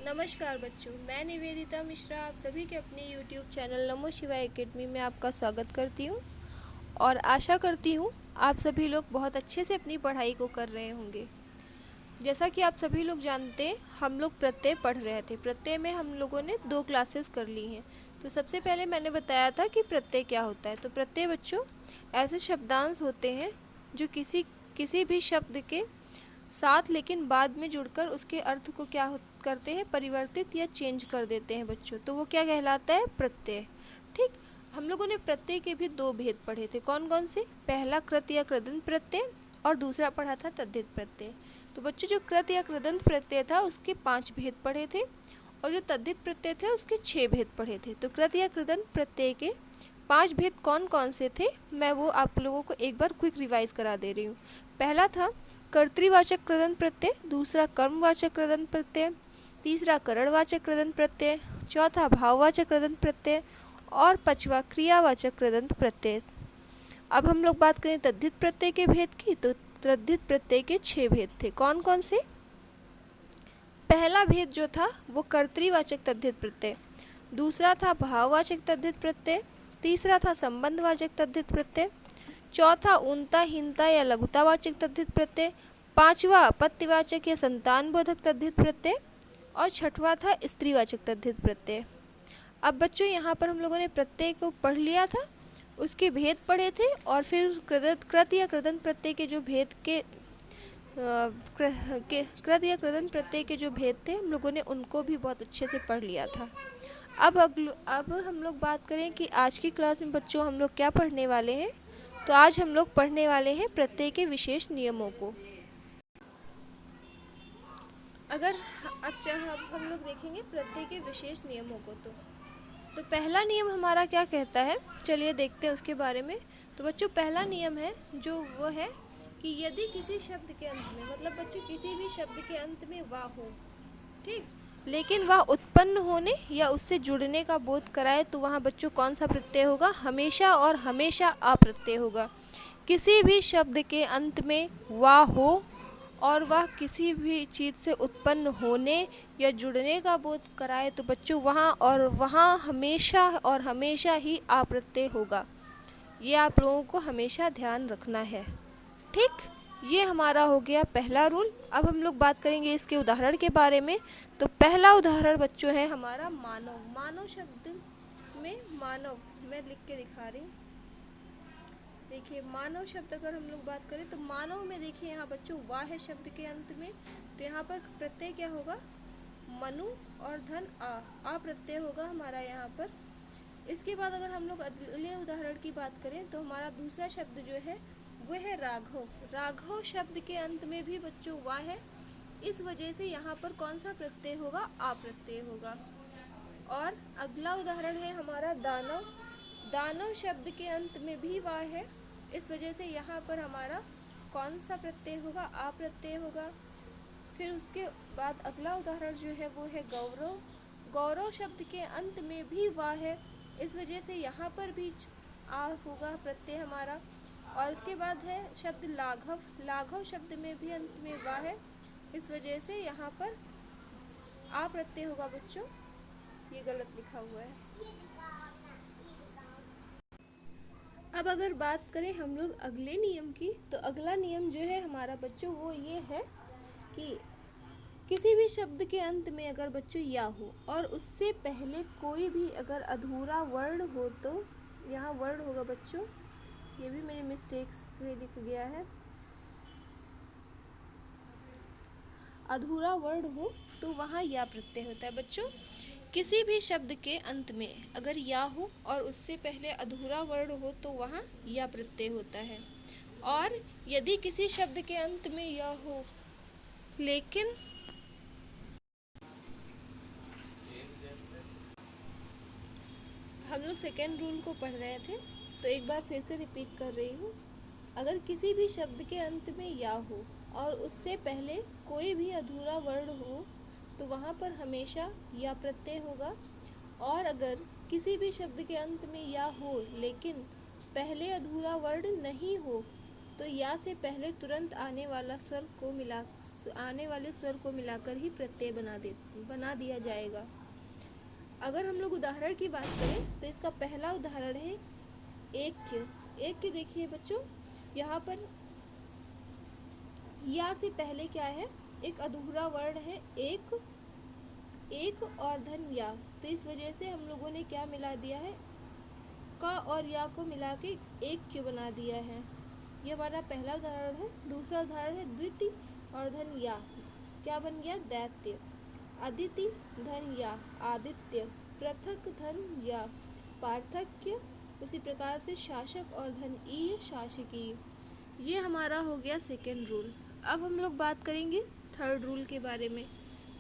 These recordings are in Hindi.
नमस्कार बच्चों, मैं निवेदिता मिश्रा आप सभी के अपने YouTube चैनल नमो शिवाय एकेडमी में आपका स्वागत करती हूँ और आशा करती हूँ आप सभी लोग बहुत अच्छे से अपनी पढ़ाई को कर रहे होंगे। जैसा कि आप सभी लोग जानते हैं, हम लोग प्रत्यय पढ़ रहे थे। प्रत्यय में हम लोगों ने 2 क्लासेस कर ली हैं। तो सबसे पहले मैंने बताया था कि प्रत्यय क्या होता है। तो प्रत्यय बच्चों ऐसे शब्दांश होते हैं जो किसी भी शब्द के साथ लेकिन बाद में जुड़कर उसके अर्थ को करते हैं, परिवर्तित या चेंज कर देते हैं बच्चों। तो वो क्या कहलाता है? प्रत्यय। ठीक। हम लोगों ने प्रत्यय के भी 2 भेद पढ़े थे। कौन कौन से? पहला कृत या कृदंत प्रत्यय और दूसरा पढ़ा था तद्धित प्रत्यय। तो बच्चों जो कृत या कृदंत प्रत्यय था उसके 5 भेद पढ़े थे और जो तद्धित प्रत्यय थे उसके 6 भेद पढ़े थे। तो कृत या कृदंत प्रत्यय के 5 भेद कौन कौन से थे, मैं वो आप लोगों को एक बार क्विक रिवाइज करा दे रही हूँ। पहला था कर्तृवाचक कृदंत प्रत्यय, दूसरा कर्मवाचक कृदंत प्रत्यय, तीसरा करणवाचक कृदंत प्रत्यय, चौथा भाववाचक कृदंत प्रत्यय और पांचवा क्रियावाचक कृदंत प्रत्यय। अब हम लोग बात करें तद्धित प्रत्यय के भेद की, तो तद्धित प्रत्यय के 6 भेद थे। कौन कौन से? पहला भेद जो था वो कर्तृवाचक तद्धित प्रत्यय, दूसरा था भाववाचक तद्धित प्रत्यय, तीसरा था संबंधवाचक तद्धित प्रत्यय, चौथा ऊनता हीनता या लघुतावाचक तद्धित प्रत्यय, पांचवा आपत्तिवाचक या संतानबोधक तद्धित प्रत्यय और छठवां था स्त्रीवाचक तद्धित प्रत्यय। अब बच्चों यहाँ पर हम लोगों ने प्रत्यय को पढ़ लिया था, उसके भेद पढ़े थे और फिर कृत या कृदंत प्रत्यय के जो भेद के कृत या कृदंत प्रत्यय के जो भेद थे हम लोगों ने उनको भी बहुत अच्छे से पढ़ लिया था। अब हम लोग बात करें कि आज की क्लास में बच्चों हम लोग क्या पढ़ने वाले हैं। तो आज हम लोग पढ़ने वाले हैं प्रत्यय के विशेष नियमों को। अगर अब हम लोग देखेंगे प्रत्यय के विशेष नियमों को, तो पहला नियम हमारा क्या कहता है, चलिए देखते हैं उसके बारे में। तो बच्चों पहला नियम है जो वो है कि यदि किसी शब्द के अंत में, मतलब बच्चों किसी भी शब्द के अंत में वाह हो, ठीक, लेकिन वह उत्पन्न होने या उससे जुड़ने का बोध कराए, तो वहाँ बच्चों कौन सा प्रत्यय होगा? हमेशा और हमेशा अप्रत्यय होगा। किसी भी शब्द के अंत में वाह हो और वह किसी भी चीज़ से उत्पन्न होने या जुड़ने का बोध कराए, तो बच्चों वहाँ हमेशा और हमेशा ही अप्रत्यय होगा। ये आप लोगों को हमेशा ध्यान रखना है। ठीक, ये हमारा हो गया पहला रूल। अब हम लोग बात करेंगे इसके उदाहरण के बारे में। तो पहला उदाहरण बच्चों है हमारा मानव। मानव शब्द में मानव मैं लिख के दिखा रही हूँ। देखिए मानव शब्द अगर हम लोग बात करें तो मानव में देखिए यहाँ बच्चों वाह है शब्द के अंत में, तो यहाँ पर प्रत्यय क्या होगा? मनु और धन आ प्रत्यय होगा हमारा यहाँ पर। इसके बाद अगर हम लोग अगले उदाहरण की बात करें तो हमारा दूसरा शब्द जो है वो है राघव। राघव शब्द के अंत में भी बच्चों वाह है, इस वजह से यहाँ पर कौन सा प्रत्यय होगा? अप्रत्यय होगा। और अगला उदाहरण है हमारा दानव। दानव शब्द के अंत में भी वाह है, इस वजह से यहाँ पर हमारा कौन सा प्रत्यय होगा? अप्रत्यय होगा। फिर उसके बाद अगला उदाहरण जो है वो है गौरव। गौरव शब्द के अंत में भी वाह है, इस वजह से यहाँ पर भी आ होगा प्रत्यय हमारा। और उसके बाद है शब्द लाघव। लाघव शब्द में भी अंत में वाह है, इस वजह से यहाँ पर आ प्रत्यय होगा बच्चों। ये गलत लिखा हुआ है। अब अगर बात करें हम लोग अगले नियम की, तो अगला नियम जो है हमारा बच्चों वो ये है कि किसी भी शब्द के अंत में अगर बच्चों या हो और उससे पहले कोई भी अगर अधूरा वर्ण हो, तो यहाँ वर्ण होगा बच्चों, ये भी मेरी मिस्टेक से लिख गया है। अधूरा वर्ण हो तो वहाँ या प्रत्यय होता है बच्चों। किसी भी शब्द के अंत में अगर या हो और उससे पहले अधूरा वर्ण हो तो वहाँ या प्रत्यय होता है। और यदि किसी शब्द के अंत में या हो लेकिन हम लोग सेकेंड रूल को पढ़ रहे थे, तो एक बार फिर से रिपीट कर रही हूँ। अगर किसी भी शब्द के अंत में या हो और उससे पहले कोई भी अधूरा वर्ण हो तो वहाँ पर हमेशा या प्रत्यय होगा। और अगर किसी भी शब्द के अंत में या हो लेकिन पहले अधूरा वर्ण नहीं हो तो या से पहले तुरंत आने वाले स्वर को मिलाकर ही प्रत्यय बना दिया जाएगा। अगर हम लोग उदाहरण की बात करें तो इसका पहला उदाहरण है ऐक्य। ऐक्य देखिए बच्चों, यहाँ पर या से पहले क्या है, एक अधूरा वर्ण है एक और धन या, तो इस वजह से हम लोगों ने क्या मिला दिया है, का और या को मिला के ऐक्य बना दिया है। ये हमारा पहला उदाहरण है। दूसरा उदाहरण है द्वितीय और धन या, क्या बन गया, दैत्य। अदिति धन या, आदित्य। पृथक धन या, पार्थक्य। उसी प्रकार से शासक और धन ई, शासकीय। ये हमारा हो गया सेकेंड रूल। अब हम लोग बात करेंगे थर्ड रूल के बारे में।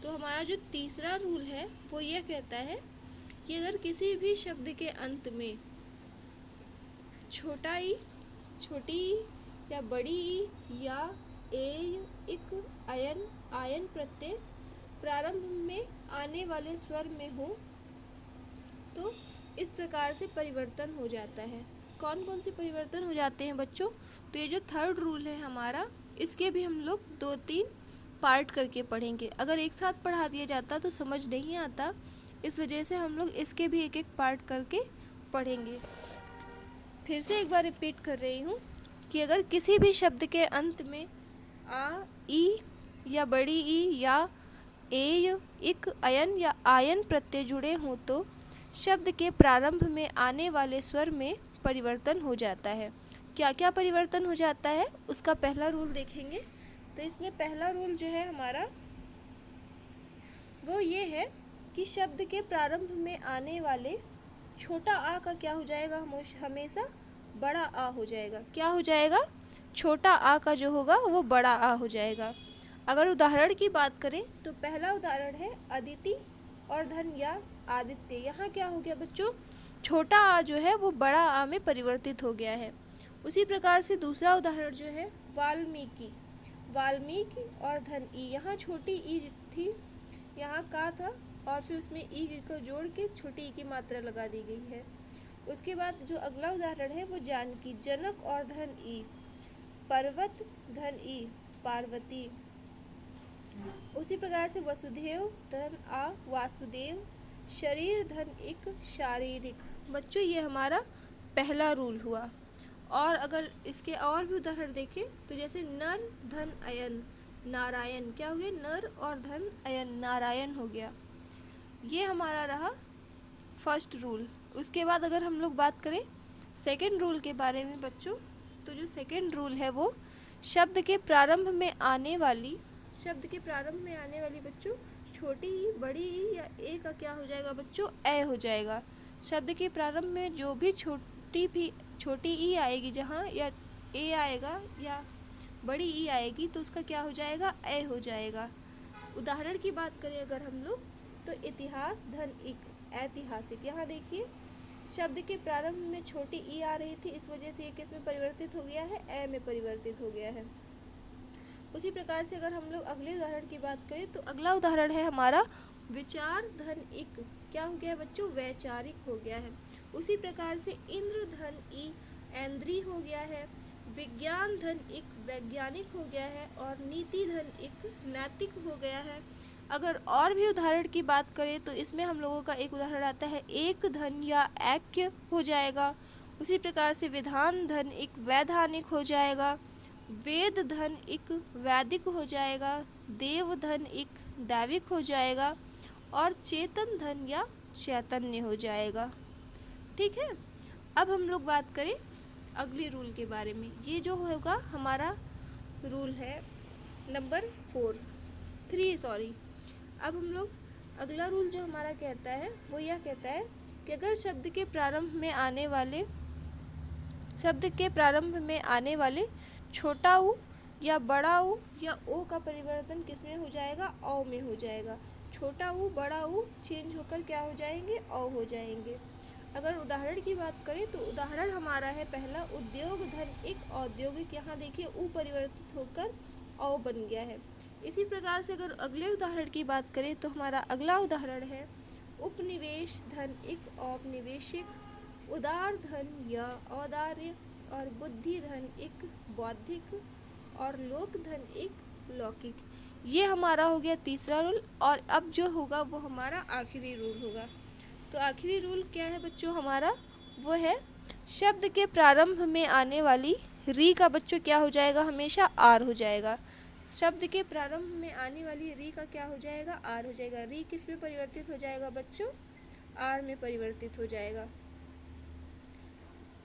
तो हमारा जो तीसरा रूल है वो ये कहता है कि अगर किसी भी शब्द के अंत में छोटा ई, छोटी ई या बड़ी ई या ए, इक, अयन, आयन प्रत्यय प्रारंभ में आने वाले स्वर में हो तो इस प्रकार से परिवर्तन हो जाता है। कौन कौन से परिवर्तन हो जाते हैं बच्चों? तो ये जो थर्ड रूल है हमारा, इसके भी हम लोग 2-3 पार्ट करके पढ़ेंगे। अगर एक साथ पढ़ा दिया जाता तो समझ नहीं आता, इस वजह से हम लोग इसके भी एक एक पार्ट करके पढ़ेंगे। फिर से एक बार रिपीट कर रही हूँ कि अगर किसी भी शब्द के अंत में आ, ई या बड़ी ई या ए, इक, अयन या आयन प्रत्यय जुड़े हों तो शब्द के प्रारंभ में आने वाले स्वर में परिवर्तन हो जाता है। क्या क्या परिवर्तन हो जाता है उसका पहला रूल देखेंगे। तो इसमें पहला रूल जो है हमारा वो ये है कि शब्द के प्रारंभ में आने वाले छोटा आ का क्या हो जाएगा, हमेशा बड़ा आ हो जाएगा। क्या हो जाएगा? छोटा आ का जो होगा वो बड़ा आ हो जाएगा। अगर उदाहरण की बात करें तो पहला उदाहरण है अदिति और धन या, आदित्य। यहाँ क्या हो गया बच्चों, छोटा आ जो है वो बड़ा आ में परिवर्तित हो गया है। उसी प्रकार से दूसरा उदाहरण जो है वाल्मीकि, वाल्मीकि और धन ई। यहाँ छोटी ई थी, यहाँ का था और फिर उसमें ई को जोड़ के छोटी ई की मात्रा लगा दी गई है। उसके बाद जो अगला उदाहरण है वो जानकी, जनक और धन ई, पर्वत धन ई, पार्वती। उसी प्रकार से वसुदेव धन आ, वासुदेव। शरीर धन इक, शारीरिक। बच्चों ये हमारा पहला रूल हुआ। और अगर इसके और भी उदाहरण देखें तो जैसे नर धन अयन, नारायण। क्या हो गया? नर और धन अयन, नारायण हो गया। ये हमारा रहा फर्स्ट रूल। उसके बाद अगर हम लोग बात करें सेकंड रूल के बारे में बच्चों, तो जो सेकंड रूल है वो शब्द के प्रारंभ में आने वाली बच्चों छोटी ई, बड़ी ई या ए का क्या हो जाएगा बच्चों? ए हो जाएगा। शब्द के प्रारंभ में जो भी छोटी ई आएगी जहाँ, या ए आएगा या बड़ी ई आएगी तो उसका क्या हो जाएगा? ए हो जाएगा। उदाहरण की बात करें अगर हम लोग तो इतिहास धन इक, ऐतिहासिक। यहाँ देखिए शब्द के प्रारंभ में छोटी ई आ रही थी, इस वजह से ये किस में परिवर्तित हो गया है? ए में परिवर्तित हो गया है। उसी प्रकार से अगर हम लोग अगले उदाहरण की बात करें तो अगला उदाहरण है हमारा विचार धन इक। क्या हो गया बच्चों? वैचारिक हो गया है। उसी प्रकार से इंद्र धन ई, ऐन्द्री हो गया है। विज्ञान धन इक, वैज्ञानिक हो गया है। और नीति धन इक, नैतिक हो गया है। अगर और भी उदाहरण की बात करें तो इसमें हम लोगों का एक उदाहरण आता है एक धन या ऐक्य हो जाएगा। उसी प्रकार से विधान धन इक, वैधानिक हो जाएगा। वेद धन इक, वैदिक हो जाएगा। देव धन इक, दैविक हो जाएगा। और चेतन धन या चैतन्य हो जाएगा। ठीक है। अब हम लोग बात करें अगली रूल के बारे में। ये जो होगा हमारा रूल है नंबर 3। अब हम लोग अगला रूल जो हमारा कहता है वो यह कहता है कि अगर शब्द के प्रारंभ में आने वाले छोटा ऊ या बड़ा ऊ या ओ का परिवर्तन किस में हो जाएगा? औ में हो जाएगा। छोटा ऊ बड़ा ऊ चेंज होकर क्या हो जाएंगे? औ हो जाएंगे। अगर उदाहरण की बात करें तो उदाहरण हमारा है पहला उद्योग धन इक, औद्योगिक। यहाँ देखिए ऊ परिवर्तित होकर औ बन गया है। इसी प्रकार से अगर अगले उदाहरण की बात करें तो हमारा अगला उदाहरण है उपनिवेश धन इक, औपनिवेशिक। उदार धन या, औदार्य। और बुद्धि धन एक बौद्धिक और लोक धन एक लौकिक। ये हमारा हो गया तीसरा रूल। और अब जो होगा वो हमारा आखिरी रूल होगा। तो आखिरी रूल क्या है बच्चों हमारा? वो है शब्द के प्रारंभ में आने वाली री का बच्चों क्या हो जाएगा? हमेशा आर हो जाएगा। शब्द के प्रारंभ में आने वाली री का क्या हो जाएगा? आर हो जाएगा। री किस में परिवर्तित हो जाएगा बच्चों? आर में परिवर्तित हो जाएगा।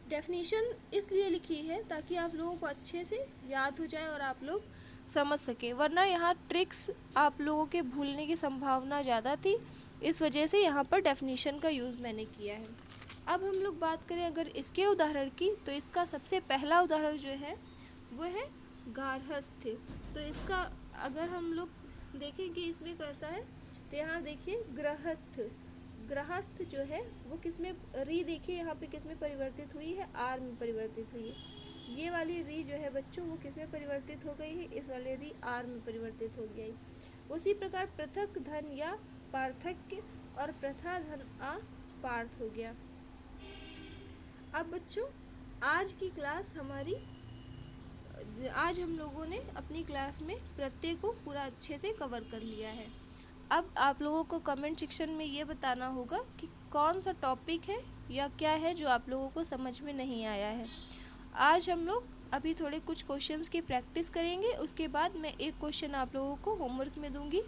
डेफिनेशन इसलिए लिखी है ताकि आप लोगों को अच्छे से याद हो जाए और आप लोग समझ सकें, वरना यहाँ ट्रिक्स आप लोगों के भूलने की संभावना ज़्यादा थी, इस वजह से यहाँ पर डेफिनेशन का यूज़ मैंने किया है। अब हम लोग बात करें अगर इसके उदाहरण की, तो इसका सबसे पहला उदाहरण जो है वो है गार्हस्थ्य। तो इसका अगर हम लोग देखें कि इसमें कैसा है, तो यहाँ देखिए गृहस्थ। गृहस्थ जो है वो किस में, री देखिए यहाँ पे किस में परिवर्तित हुई है? आर में परिवर्तित हुई है। ये वाली री जो है बच्चों वो किस में परिवर्तित हो गई है? इस वाले री आर में परिवर्तित हो गई। उसी प्रकार पृथक धन या पार्थक्य और प्रथा धन आ पार्थ हो गया। अब बच्चों आज की क्लास हमारी, आज हम लोगों ने अपनी क्लास में प्रत्यय को पूरा अच्छे से कवर कर लिया है। अब आप लोगों को कमेंट सेक्शन में ये बताना होगा कि कौन सा टॉपिक है या क्या है जो आप लोगों को समझ में नहीं आया है। आज हम लोग अभी थोड़े कुछ क्वेश्चंस की प्रैक्टिस करेंगे, उसके बाद मैं एक क्वेश्चन आप लोगों को होमवर्क में दूंगी।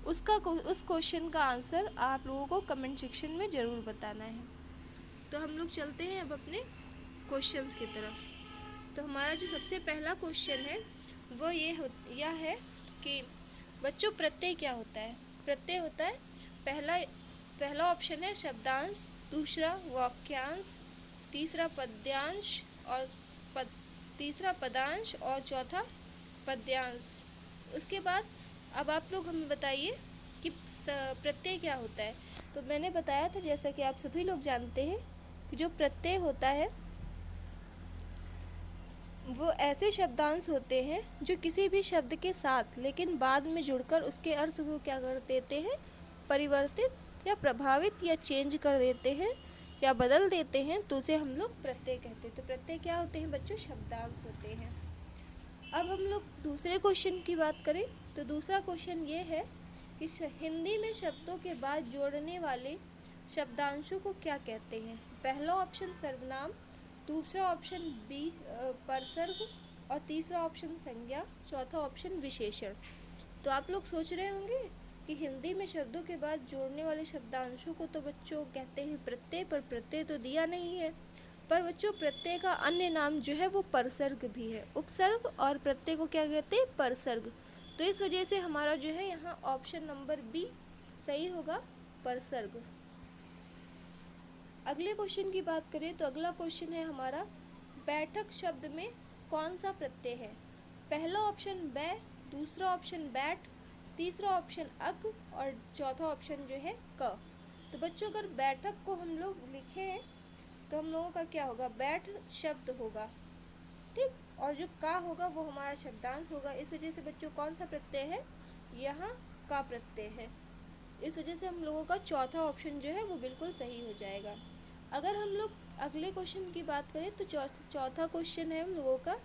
उस क्वेश्चन का आंसर आप लोगों को कमेंट सेक्शन में ज़रूर बताना है। तो हम लोग चलते हैं अब अपने क्वेश्चंस की तरफ। तो हमारा जो सबसे पहला क्वेश्चन है वो यह है कि बच्चों प्रत्यय क्या होता है? प्रत्यय होता है पहला ऑप्शन है शब्दांश, दूसरा वाक्यांश, तीसरा पदांश और चौथा पद्यांश। उसके बाद अब आप लोग हमें बताइए कि प्रत्यय क्या होता है। तो मैंने बताया था, जैसा कि आप सभी लोग जानते हैं, कि जो प्रत्यय होता है वो ऐसे शब्दांश होते हैं जो किसी भी शब्द के साथ लेकिन बाद में जुड़कर उसके अर्थ को क्या कर देते हैं? परिवर्तित या प्रभावित या चेंज कर देते हैं या बदल देते हैं, तो उसे हम लोग प्रत्यय कहते हैं। तो प्रत्यय क्या होते हैं बच्चों? शब्दांश होते हैं। अब हम लोग दूसरे क्वेश्चन की बात करें, तो दूसरा क्वेश्चन ये है कि हिंदी में शब्दों के बाद जोड़ने वाले शब्दांशों को क्या कहते हैं? पहला ऑप्शन सर्वनाम, दूसरा ऑप्शन बी परसर्ग और तीसरा ऑप्शन संज्ञा, चौथा ऑप्शन विशेषण। तो आप लोग सोच रहे होंगे कि हिंदी में शब्दों के बाद जोड़ने वाले शब्दांशों को तो बच्चों कहते हैं प्रत्यय, पर प्रत्यय तो दिया नहीं है। पर बच्चों प्रत्यय का अन्य नाम जो है वो परसर्ग भी है। उपसर्ग और प्रत्यय को क्या कहते हैं? परसर्ग। तो इस वजह से हमारा जो है यहाँ ऑप्शन नंबर बी सही होगा, परसर्ग। अगले क्वेश्चन की बात करें तो अगला क्वेश्चन है हमारा, बैठक शब्द में कौन सा प्रत्यय है? पहला ऑप्शन बै, दूसरा ऑप्शन बैठ, तीसरा ऑप्शन अक और चौथा ऑप्शन जो है क। तो बच्चों अगर बैठक को हम लोग लिखें तो हम लोगों का क्या होगा? बैठ शब्द होगा, ठीक, और जो का होगा वो हमारा शब्दांश होगा। इस वजह से बच्चों कौन सा प्रत्यय है? यहाँ का प्रत्यय है। इस वजह से हम लोगों का चौथा ऑप्शन जो है वो बिल्कुल सही हो जाएगा। अगर हम लोग अगले क्वेश्चन की बात करें तो चौथा क्वेश्चन है हम लोगों का,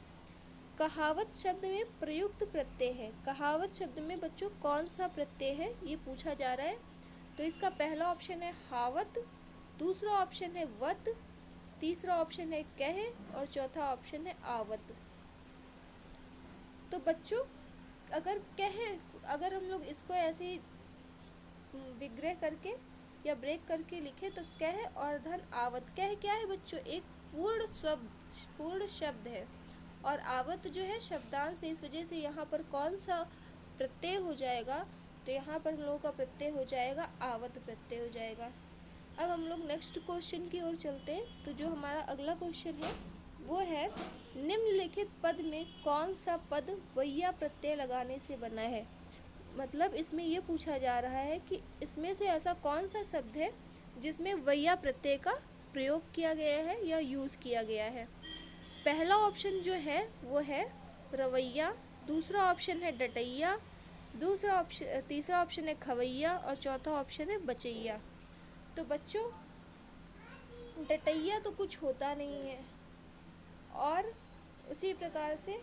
कहावत शब्द में प्रयुक्त प्रत्यय है। कहावत शब्द में बच्चों कौन सा प्रत्यय है ये पूछा जा रहा है। तो इसका पहला ऑप्शन है हावत, दूसरा ऑप्शन है वत, तीसरा ऑप्शन है कह और चौथा ऑप्शन है आवत। तो बच्चों अगर हम लोग इसको ऐसे विग्रह करके या ब्रेक करके लिखे तो कह और धन आवत। कह क्या है बच्चों? एक पूर्ण शब्द है और आवत जो है शब्दांश है। इस वजह से यहाँ पर कौन सा प्रत्यय हो जाएगा? तो यहाँ पर हम लोगों का प्रत्यय हो जाएगा आवत प्रत्यय हो जाएगा। अब हम लोग नेक्स्ट क्वेश्चन की ओर चलते हैं। तो जो हमारा अगला क्वेश्चन है वो है, निम्नलिखित पद में कौन सा पद वैया प्रत्यय लगाने से बना है? मतलब इसमें ये पूछा जा रहा है कि इसमें से ऐसा कौन सा शब्द है जिसमें वैया प्रत्यय का प्रयोग किया गया है या यूज़ किया गया है। पहला ऑप्शन जो है वो है रवैया, दूसरा ऑप्शन है डटैया, तीसरा ऑप्शन है खवैया और चौथा ऑप्शन है बचैया। तो बच्चों डटैया तो कुछ होता नहीं है और उसी प्रकार से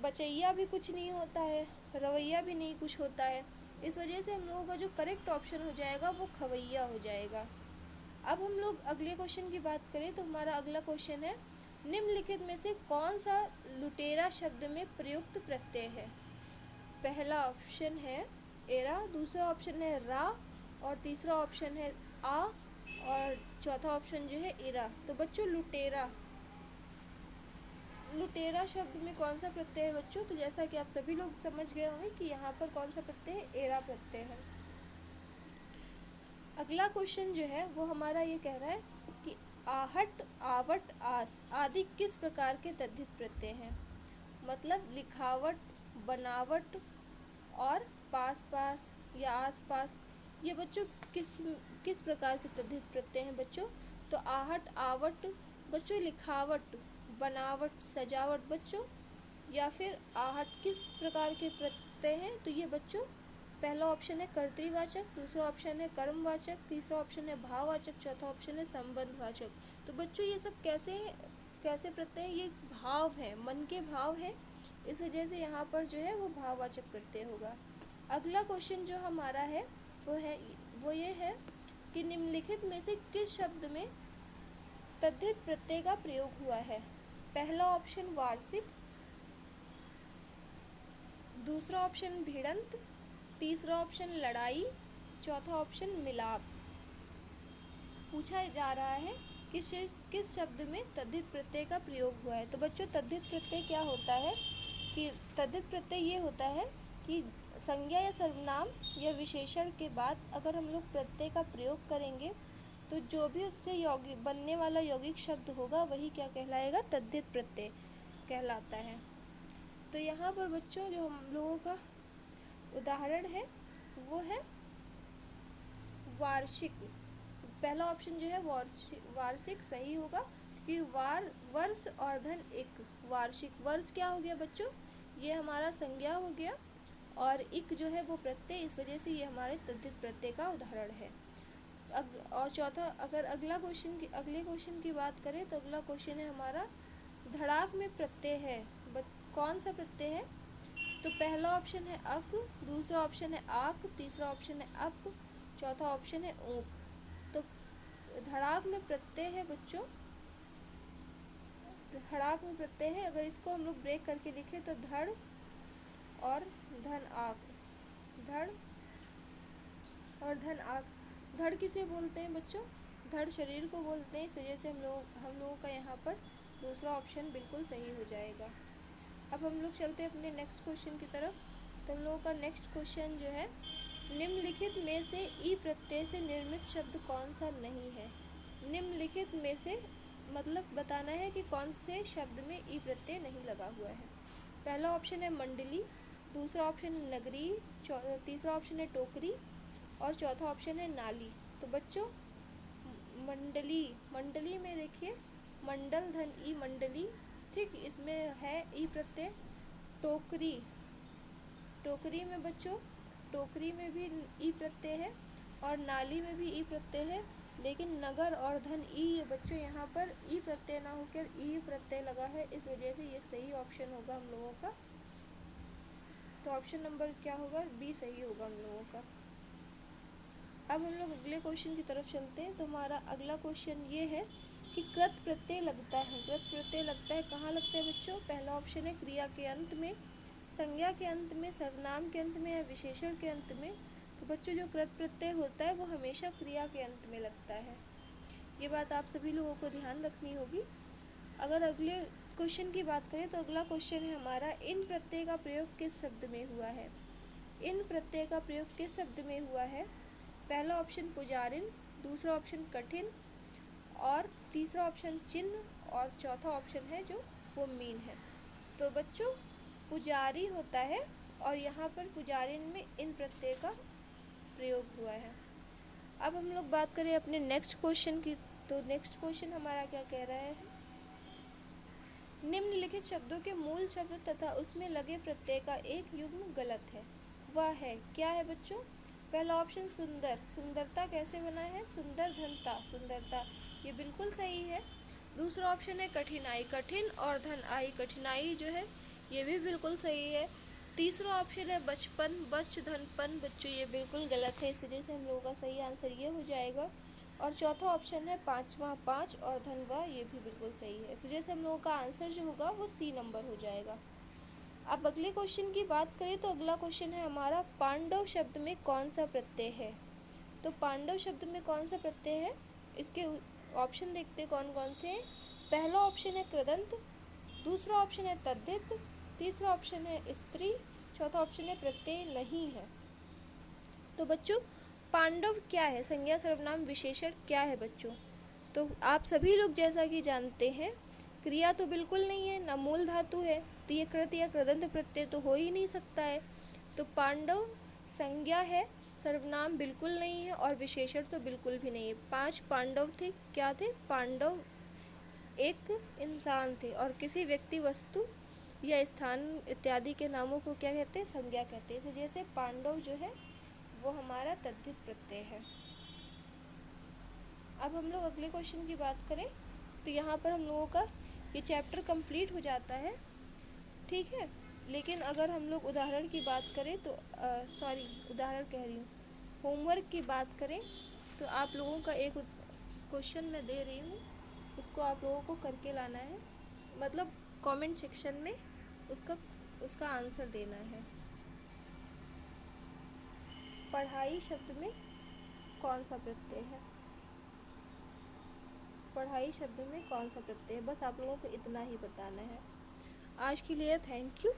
बचैया भी कुछ नहीं होता है, रवैया भी नहीं कुछ होता है। इस वजह से हम लोगों का जो करेक्ट ऑप्शन हो जाएगा वो खवैया हो जाएगा। अब हम लोग अगले क्वेश्चन की बात करें तो हमारा अगला क्वेश्चन है, निम्नलिखित में से कौन सा लुटेरा शब्द में प्रयुक्त प्रत्यय है? पहला ऑप्शन है एरा, दूसरा ऑप्शन है रा, और तीसरा ऑप्शन है आ, और चौथा ऑप्शन जो है इरा। तो बच्चों लुटेरा, लुटेरा शब्द में कौन सा प्रत्यय है बच्चों? तो जैसा कि आप सभी लोग समझ गए होंगे कि यहाँ पर कौन सा प्रत्यय है, एरा प्रत्यय है। अगला क्वेश्चन जो है वो हमारा ये कह रहा है कि आहट, आवट, आस आदि किस प्रकार के तद्धित प्रत्यय हैं? मतलब लिखावट, बनावट और पास पास या आस पास, ये बच्चों किस प्रकार के तद्धित प्रत्यय हैं बच्चों? तो आहट, आवट बच्चों लिखावट, बनावट, सजावट बच्चों, या फिर आहट किस प्रकार के प्रत्यय हैं? तो ये बच्चों पहला ऑप्शन है कर्तृवाचक, दूसरा ऑप्शन है कर्मवाचक, तीसरा ऑप्शन है भाववाचक, चौथा ऑप्शन है संबंधवाचक। तो बच्चों ये सब कैसे प्रत्यय हैं? ये भाव है, मन के भाव है, इस वजह से यहाँ पर जो है वो भाववाचक प्रत्यय होगा। अगला क्वेश्चन जो हमारा है वो ये है कि निम्नलिखित में से किस शब्द में तद्धित प्रत्यय का प्रयोग हुआ है? पहला ऑप्शन वार्षिक, दूसरा ऑप्शन भिड़ंत, तीसरा ऑप्शन लड़ाई, चौथा ऑप्शन मिलाप। पूछा जा रहा है किस शब्द में तद्धित प्रत्यय का प्रयोग हुआ है? तो बच्चों तद्धित प्रत्यय क्या होता है कि तद्धित प्रत्यय ये होता है कि संज्ञा या सर्वनाम या विशेषण के बाद अगर हम लोग प्रत्यय का प्रयोग करेंगे तो जो भी उससे यौगिक बनने वाला यौगिक शब्द होगा वही क्या कहलाएगा? तद्धित प्रत्यय कहलाता है। तो यहाँ पर बच्चों जो हम लोगों का उदाहरण है वो है वार्षिक। पहला ऑप्शन जो है वार्षिक सही होगा कि वर्ष और धन एक। वार्षिक, वर्ष क्या हो गया बच्चों? ये हमारा संज्ञा हो गया, और इक जो है वो प्रत्यय, इस वजह से ये हमारे तद्धित प्रत्यय का उदाहरण है। और चौथा, अगर अगले क्वेश्चन की बात करें तो अगला क्वेश्चन है हमारा धड़ाक में प्रत्यय है, कौन सा प्रत्यय है? तो पहला ऑप्शन है अक, दूसरा ऑप्शन है आक, तीसरा ऑप्शन है अप, चौथा ऑप्शन है ऊक। तो धड़ाक में प्रत्यय है बच्चों, धड़ाक में प्रत्यय है, अगर इसको हम लोग ब्रेक करके लिखें तो धड़ और धन आक, धड़ और धन आक। धड़ किसे बोलते हैं बच्चों? धड़ शरीर को बोलते हैं, इस वजह से हम लोगों का यहाँ पर दूसरा ऑप्शन बिल्कुल सही हो जाएगा। अब हम लोग चलते हैं अपने नेक्स्ट क्वेश्चन की तरफ। तो हम लोगों का नेक्स्ट क्वेश्चन जो है, निम्नलिखित में से ई प्रत्यय से निर्मित शब्द कौन सा नहीं है? निम्नलिखित में से मतलब बताना है कि कौन से शब्द में ई प्रत्यय नहीं लगा हुआ है। पहला ऑप्शन है मंडली, दूसरा ऑप्शन है नगरी, तीसरा ऑप्शन है टोकरी, और चौथा ऑप्शन है नाली। तो बच्चों मंडली में देखिए मंडल धन ई मंडली, ठीक, इसमें है ई प्रत्यय। टोकरी में बच्चों, टोकरी में भी ई प्रत्यय है, और नाली में भी ई प्रत्यय है, लेकिन नगर और धन ई, ये बच्चों यहाँ पर ई प्रत्यय ना होकर ई प्रत्यय लगा है, इस वजह से ये सही ऑप्शन होगा हम लोगों का। तो ऑप्शन नंबर क्या होगा? बी सही होगा हम लोगों का। अब हम लोग अगले क्वेश्चन की तरफ चलते हैं। तो हमारा अगला क्वेश्चन ये है कि कृत प्रत्यय लगता है। कृत प्रत्यय लगता है कहाँ लगता है बच्चों? पहला ऑप्शन है क्रिया के अंत में, संज्ञा के अंत में, सर्वनाम के अंत में या विशेषण के अंत में। तो बच्चों जो कृत प्रत्यय होता है वो हमेशा क्रिया के अंत में लगता है, ये बात आप सभी लोगों को ध्यान रखनी होगी। अगर अगले क्वेश्चन की बात करें तो अगला क्वेश्चन है हमारा, इन प्रत्यय का प्रयोग किस शब्द में हुआ है? इन प्रत्यय का प्रयोग किस शब्द में हुआ है? पहला ऑप्शन पुजारिन, दूसरा ऑप्शन कठिन, और तीसरा ऑप्शन चिन्ह, और चौथा ऑप्शन है जो वो मीन है। तो बच्चों पुजारी होता है, और यहाँ पर पुजारिन में इन प्रत्यय का प्रयोग हुआ है। अब हम लोग बात करें अपने नेक्स्ट क्वेश्चन की। तो नेक्स्ट क्वेश्चन हमारा क्या कह रहा है, निम्नलिखित शब्दों के मूल शब्द तथा उसमें लगे प्रत्यय का एक युग्म गलत है, वह है क्या है बच्चों? पहला ऑप्शन सुंदर, सुंदरता कैसे बना है? सुंदर धनता, सुंदरता, ये बिल्कुल सही है। दूसरा ऑप्शन है कठिनाई, कठिन और धन आई, कठिनाई जो है ये भी बिल्कुल सही है। तीसरा ऑप्शन है बचपन, बच धन पन, बच्चों ये बिल्कुल गलत है, इस वजह से हम लोगों का सही आंसर ये हो जाएगा। और चौथा ऑप्शन है पाँचवा, पाँच और धनवा, ये भी बिल्कुल सही है, इस वजह से हम लोगों का आंसर जो होगा वो सी नंबर हो जाएगा। अब अगले क्वेश्चन की बात करें तो अगला क्वेश्चन है हमारा, पांडव शब्द में कौन सा प्रत्यय है। तो पांडव शब्द में कौन सा प्रत्यय है, इसके ऑप्शन देखते हैं कौन कौन से हैं। पहला ऑप्शन है कृदंत, दूसरा ऑप्शन है तद्धित, तीसरा ऑप्शन है स्त्री, चौथा ऑप्शन है प्रत्यय नहीं है। तो बच्चों पांडव क्या है, संज्ञा सर्वनाम विशेषण क्या है बच्चों। तो आप सभी लोग जैसा कि जानते हैं क्रिया तो बिल्कुल नहीं है, ना मूल धातु है, तो ये कृत या कृदंत प्रत्यय तो हो ही नहीं सकता है। तो पांडव संज्ञा है, सर्वनाम बिल्कुल नहीं है और विशेषण तो बिल्कुल भी नहीं है। 5 पांडव थे, क्या थे, पांडव एक इंसान थे और किसी व्यक्ति वस्तु या स्थान इत्यादि के नामों को क्या कहते हैं, संज्ञा कहते हैं। जैसे पांडव जो है वो हमारा तद्धित प्रत्यय है। अब हम लोग अगले क्वेश्चन की बात करें तो यहाँ पर हम लोगों का ये चैप्टर कंप्लीट हो जाता है, ठीक है। लेकिन अगर हम लोग उदाहरण की बात करें तो उदाहरण कह रही हूँ, होमवर्क की बात करें तो आप लोगों का एक क्वेश्चन मैं दे रही हूँ, उसको आप लोगों को करके लाना है, मतलब कमेंट सेक्शन में उसका आंसर देना है। पढ़ाई शब्द में कौन सा प्रत्यय है, पढ़ाई शब्द में कौन सा प्रत्यय है, बस आप लोगों को इतना ही बताना है। आज के लिए थैंक यू।